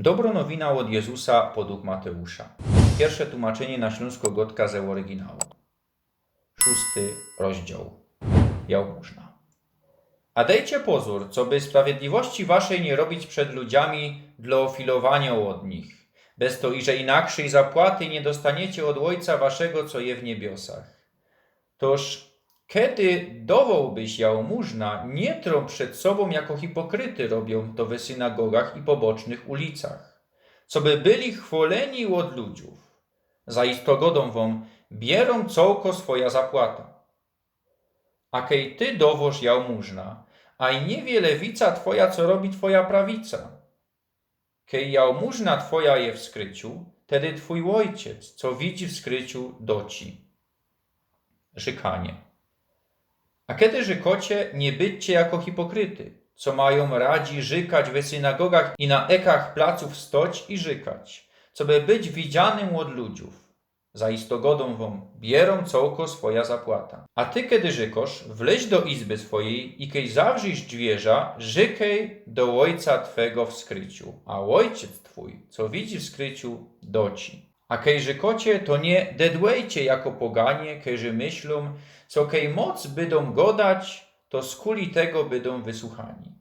Dobro nowina od Jezusa podług Mateusza. Pierwsze tłumaczenie na śląsko-gotka z oryginału. 6 rozdział. Jałmużna. A dejcie pozór, co by sprawiedliwości waszej nie robić przed ludziami dla ofilowania od nich, bez to iże inakszej zapłaty nie dostaniecie od Ojca waszego, co je w niebiosach. Toż kiedy dowołbyś jałmużna, nie trą przed sobą jako hipokryty robią to w synagogach i pobocznych ulicach, co by byli chwoleni od ludziów. Zaisto godą wam bierą cołko swoja zapłata. A kej ty dowoż jałmużna, a i nie wie lewica twoja, co robi twoja prawica. Kej jałmużna twoja je w skryciu, tedy twój ojciec, co widzi w skryciu, doci. Żykanie. A kiedy żykocie, nie byćcie jako hipokryty, co mają radzi żykać w synagogach i na ekach placów stoć i żykać, co by być widzianym od ludziów. Zaisto godą wam bierą cołko swoja zapłata. A ty, kiedy żykosz, wleź do izby swojej i kiedy zawrzysz drzwierza, żykej do ojca twego w skryciu, a ojciec twój, co widzi w skryciu, doci. A kej żykocie, to nie dedłejcie jako poganie, kejże myślą, co kej moc bydą godać, to z kuli tego bydą wysłuchani.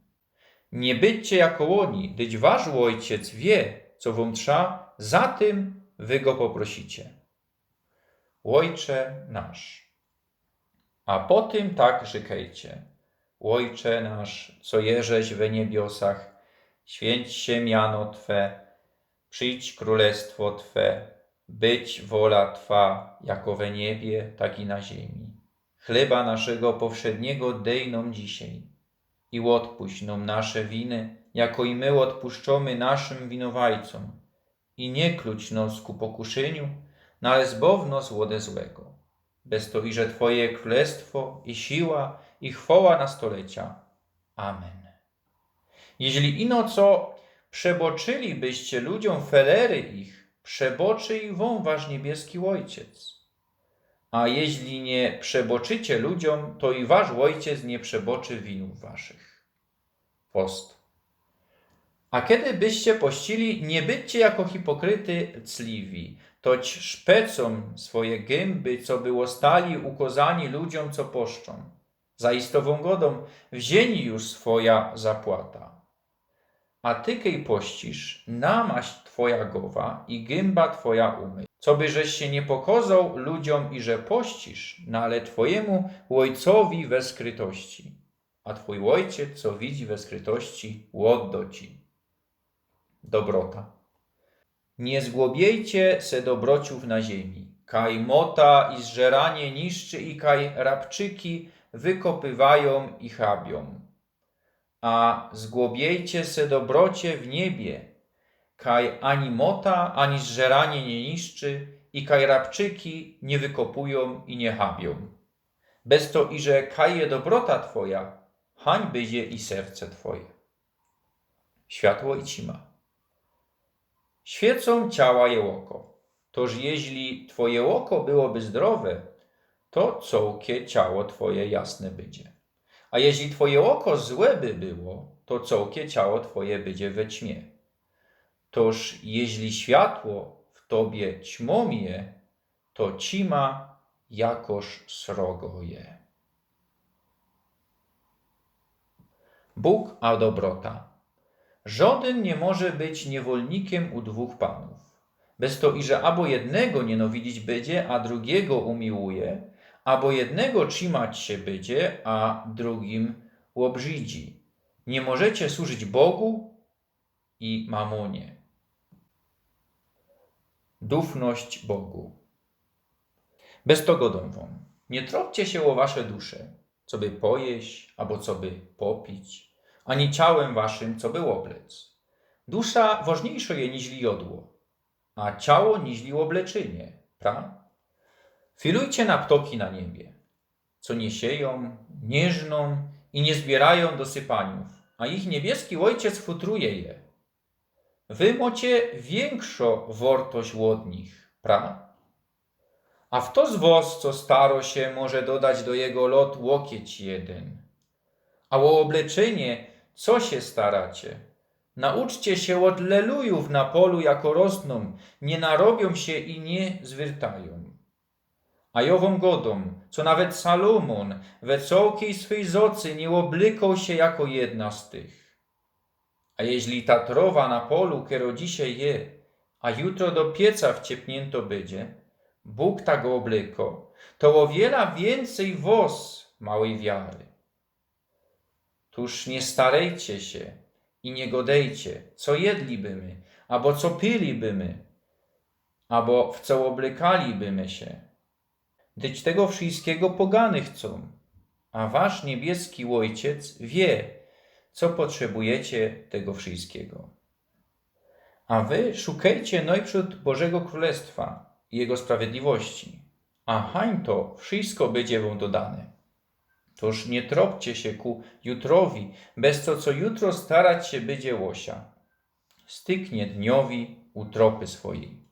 Nie byćcie jako oni, dyć wasz ojciec wie, co wam trza, za tym wy go poprosicie. Ojcze nasz. A po tym tak żykajcie. Ojcze nasz, co jeżeś we niebiosach, święć się miano Twe, przyjdź królestwo Twe, być wola Twa, jako we niebie, tak i na ziemi. Chleba naszego powszedniego dej nam dzisiaj i odpuść nam nasze winy, jako i my odpuszczamy naszym winowajcom. I nie kluć nos ku pokuszeniu, ale zbaw nas ode złego. Bez to iże Twoje królestwo i siła i chwała na stolecia. Amen. Jeśli ino co przeboczylibyście ludziom felery ich, przeboczy i wam wasz niebieski Ojciec. A jeśli nie przeboczycie ludziom, to i wasz Ojciec nie przeboczy winów waszych. Post. A kiedy byście pościli, nie byćcie jako hipokryty cliwi, toć szpecą swoje gęby, co było stali ukozani ludziom, co poszczą. Zaistową godą wzięli już swoja zapłata. A ty, kej pościsz, namaść twoja głowa i gęba twoja umyj. Co by żeś się nie pokazał ludziom i że pościsz, no ale twojemu ojcowi we skrytości. A twój ojciec, co widzi we skrytości, odda ci. Dobrota. Nie zgłobiejcie se dobrociów na ziemi. Kaj mota i zżeranie niszczy i kaj rabczyki wykopywają i chabią. A zgłobiejcie se dobrocie w niebie. Kaj ani mota, ani zżeranie nie niszczy i kaj rabczyki nie wykopują i nie chabią. Bez to iże kaj je dobrota twoja, hańby je i serce twoje. Światło i cima. Świecą ciała je oko. Toż jeśli twoje oko byłoby zdrowe, to całkie ciało twoje jasne będzie. A jeśli twoje oko złe by było, to całkie ciało twoje będzie we ćmie. Toż jeśli światło w tobie ćmą je, to cima jakoż srogo je. Bóg a dobrota. Żaden nie może być niewolnikiem u dwóch panów. Bez to iże albo jednego nienawidzić będzie, a drugiego umiłuje, albo jednego trzymać się będzie, a drugim łobrzydzi. Nie możecie służyć Bogu i mamonie. Dufność Bogu. Bez to godą wam. Nie tropcie się o wasze dusze, co by pojeść, albo co by popić, ani ciałem waszym, co by oblec. Dusza ważniejsza je niźli jodło, a ciało niźli obleczynie, pra? Filujcie na ptoki na niebie, co nie sieją, nie żną i nie zbierają do sypaniów, a ich niebieski Ojciec futruje je. Wy mocie większą wartość od nich, pra? A w to z was, co staro się, może dodać do jego lot łokieć jeden. A o obleczenie co się staracie? Nauczcie się od lelujów na polu, jako rosną, nie narobią się i nie zwyrtają. A jową godą, co nawet Salomon we całkiej swej zocy nie oblykał się jako jedna z tych. A jeśli ta trowa na polu, kiero dzisiaj je, a jutro do pieca wciepnięto będzie, Bóg tak go oblyko, to o wiele więcej wos małej wiary. Tuż nie starejcie się i nie godejcie, co jedlibymy, albo co pilibymy, albo w co oblykalibymy się. Dyć tego wszystkiego pogany chcą, a wasz niebieski Ojciec wie, co potrzebujecie tego wszystkiego. A wy szukajcie najprzód Bożego Królestwa i Jego sprawiedliwości, a hań to wszystko będzie wam dodane. Toż nie tropcie się ku jutrowi, bez to, co jutro starać się będzie łosia. Styknie dniowi utropy swojej.